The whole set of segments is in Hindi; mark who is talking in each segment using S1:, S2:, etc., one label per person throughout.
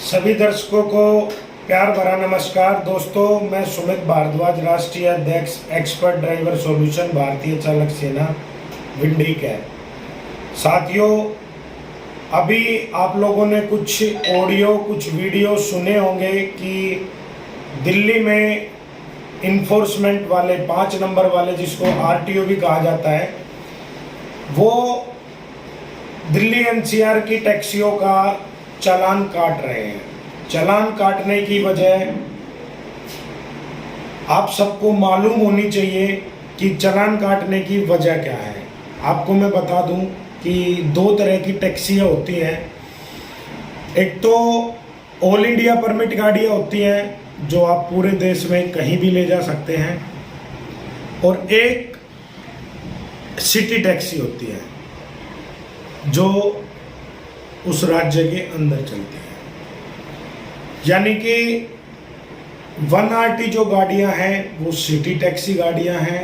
S1: सभी दर्शकों को प्यार भरा नमस्कार। दोस्तों, मैं सुमित भारद्वाज, राष्ट्रीय अध्यक्ष, एक्सपर्ट ड्राइवर सॉल्यूशन, भारतीय चालक सेना, विंडी कैब। साथियों, अभी आप लोगों ने कुछ ऑडियो कुछ वीडियो सुने होंगे कि दिल्ली में इन्फोर्समेंट वाले 5 नंबर वाले, जिसको आरटीओ भी कहा जाता है, वो दिल्ली एनसीआर की टैक्सियों का चालान काट रहे हैं। चालान काटने की वजह आप सबको मालूम होनी चाहिए कि चालान काटने की वजह क्या है। आपको मैं बता दूं कि 2 तरह की टैक्सियां होती हैं। एक तो ऑल इंडिया परमिट गाड़ियां होती हैं जो आप पूरे देश में कहीं भी ले जा सकते हैं, और एक सिटी टैक्सी होती है जो उस राज्य के अंदर चलती है। यानी कि 1RT जो गाड़ियां हैं वो सिटी टैक्सी गाड़ियां हैं,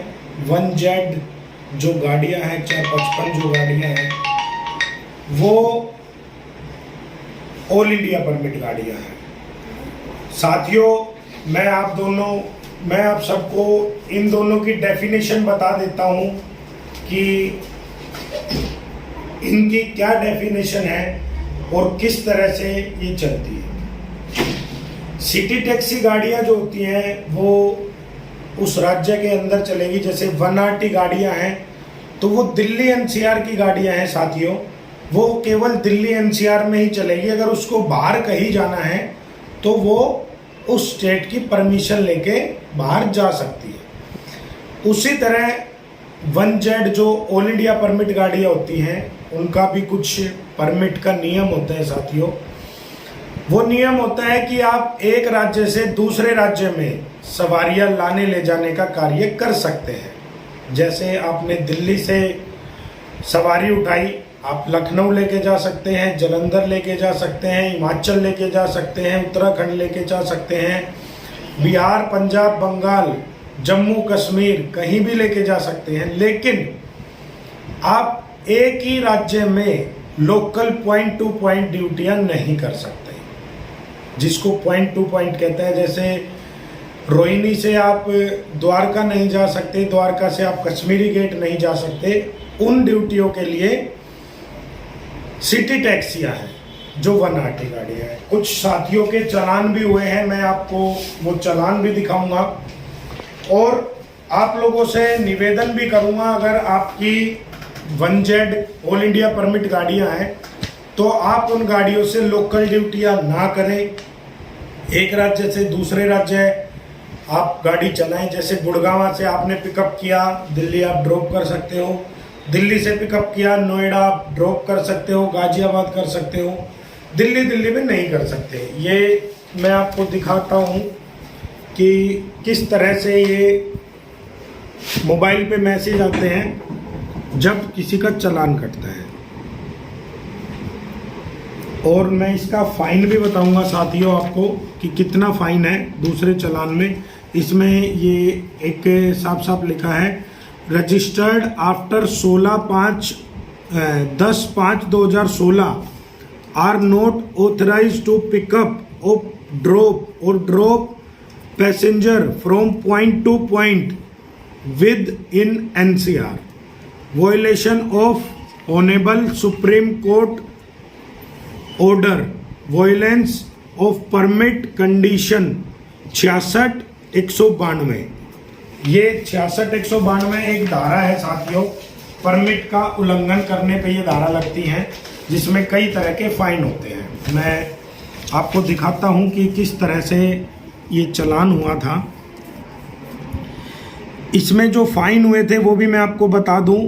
S1: 1Z जो गाड़ियां हैं, 455 जो गाड़ियां हैं, वो ऑल इंडिया परमिट गाड़ियां हैं। साथियों, मैं आप सबको इन दोनों की डेफिनेशन बता देता हूं कि इनकी क्या डेफिनेशन है और किस तरह से ये चलती है। सिटी टैक्सी गाड़ियां जो होती हैं वो उस राज्य के अंदर चलेगी। जैसे 1RT गाड़ियां हैं तो वो दिल्ली एनसीआर की गाड़ियां हैं साथियों, वो केवल दिल्ली एनसीआर में ही चलेगी। अगर उसको बाहर कहीं जाना है तो वो उस स्टेट की परमिशन लेके बाहर जा सकती है। उसी तरह 1Z जो ऑल इंडिया परमिट गाड़ियां होती हैं, उनका भी कुछ परमिट का नियम होता है साथियों। वो नियम होता है कि आप एक राज्य से दूसरे राज्य में सवारियां लाने ले जाने का कार्य कर सकते हैं। जैसे आपने दिल्ली से सवारी उठाई, आप लखनऊ लेके जा सकते हैं, जालंधर लेके जा सकते हैं, हिमाचल लेके जा सकते हैं, उत्तराखंड लेके जा सकते हैं, बिहार, पंजाब, बंगाल, जम्मू कश्मीर, कहीं भी लेके जा सकते हैं। लेकिन आप एक ही राज्य में लोकल पॉइंट टू पॉइंट ड्यूटियां नहीं कर सकते, जिसको पॉइंट टू पॉइंट कहते हैं। जैसे रोहिणी से आप द्वारका नहीं जा सकते, द्वारका से आप कश्मीरी गेट नहीं जा सकते। उन ड्यूटियों के लिए सिटी टैक्सियां हैं जो 1RT गाड़ियां हैं। कुछ साथियों के चालान भी हुए हैं, मैं आपको वो चालान भी दिखाऊंगा। और आप लोगों से निवेदन भी करूंगा, अगर आपकी 1Z ऑल इंडिया परमिट गाड़ियां हैं तो आप उन गाड़ियों से लोकल ड्यूटियां ना करें। एक राज्य से दूसरे राज्य आप गाड़ी चलाएं। जैसे गुड़गांव से आपने पिकअप किया, दिल्ली आप ड्रॉप कर सकते हो। दिल्ली से पिकअप किया, नोएडा आप ड्रॉप कर सकते हो, गाजियाबाद कर सकते हो। दिल्ली में नहीं कर सकते। ये मैं आपको दिखाता हूँ कि किस तरह से ये मोबाइल पे मैसेज आते हैं जब किसी का चालान कटता है। और मैं इसका फाइन भी बताऊंगा साथियों आपको कि कितना फाइन है दूसरे चालान में। इसमें ये एक साफ लिखा है, registered after 10/5/2016 are not authorised to pick up और drop passenger from point to point within NCR, violation of honourable Supreme Court order, violence of permit condition 66-192। ये 66-192 एक धारा है साथियों। परमिट का उल्लंघन करने पे ये धारा लगती है, जिसमें कई तरह के फाइन होते हैं। मैं आपको दिखाता हूं कि किस तरह से ये चालान हुआ था। इसमें जो फाइन हुए थे वो भी मैं आपको बता दूं।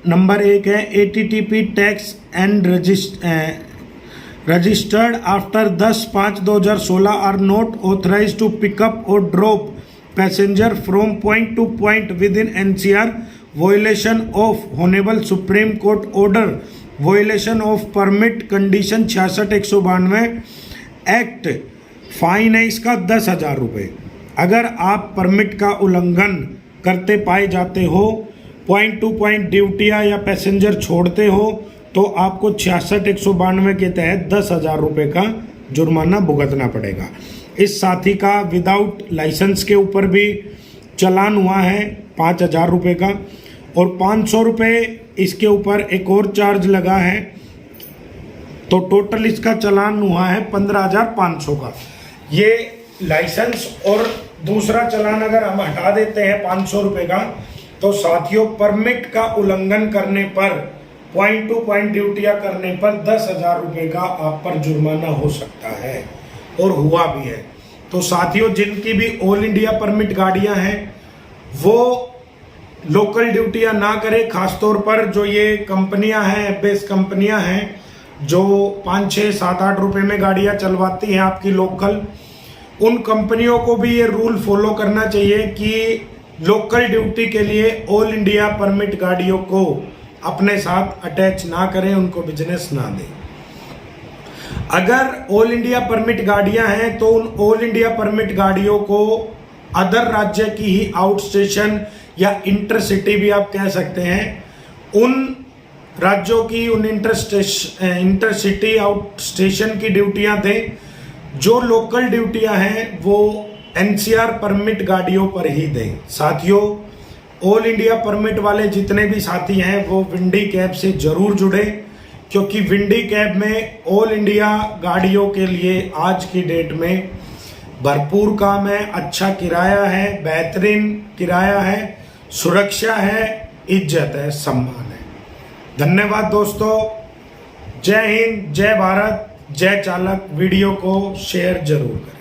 S1: नंबर 1 है ATTP tax and registered after 10/5/2016 are not authorised to pick up और drop passenger from point to point within NCR, violation of honourable Supreme Court order, violation of permit condition 66-192 act. Fine है इसका 10,000 रुपये। अगर आप परमिट का उल्लंघन करते पाए जाते हो, पॉइंट टू पॉइंट ड्यूटियाँ या पैसेंजर छोड़ते हो, तो आपको 66-192 के तहत 10,000 रुपये का जुर्माना भुगतना पड़ेगा। इस साथी का विदाउट लाइसेंस के ऊपर भी चालान हुआ है 5,000 रुपये का, और 500 रुपये इसके ऊपर एक और चार्ज लगा है, तो टोटल इसका चालान हुआ है 15,500 का। ये लाइसेंस और दूसरा चालान अगर हम हटा देते हैं 500 रुपये का, तो साथियों परमिट का उल्लंघन करने पर, पॉइंट टू पॉइंट ड्यूटियां करने पर 10,000 रुपये का आप पर जुर्माना हो सकता है, और हुआ भी है। तो साथियों जिनकी भी ऑल इंडिया परमिट गाड़ियां हैं वो लोकल ड्यूटियां ना करें, खासतौर पर जो ये कंपनियां हैं, बेस कंपनियां हैं जो 5, 6, 7, 8 रुपये में गाड़ियां चलवाती हैं आपकी लोकल, उन कंपनियों को भी ये रूल फॉलो करना चाहिए कि लोकल ड्यूटी के लिए ऑल इंडिया परमिट गाड़ियों को अपने साथ अटैच ना करें, उनको बिजनेस ना दें। अगर ऑल इंडिया परमिट गाड़ियां हैं तो उन ऑल इंडिया परमिट गाड़ियों को अदर राज्य की ही आउट स्टेशन या इंटरसिटी भी आप कह सकते हैं, उन राज्यों की, उन इंटरसिटी आउट स्टेशन की ड्यूटियां दें। जो लोकल ड्यूटियां हैं वो एनसीआर परमिट गाड़ियों पर ही दें। साथियों ऑल इंडिया परमिट वाले जितने भी साथी हैं वो विंडी कैब से जरूर जुड़े, क्योंकि विंडी कैब में ऑल इंडिया गाड़ियों के लिए आज की डेट में भरपूर काम है, अच्छा किराया है, बेहतरीन किराया है, सुरक्षा है, इज्जत है, सम्मान है। धन्यवाद दोस्तों, जय हिंद, जय भारत, जय चालक। वीडियो को शेयर जरूर करें।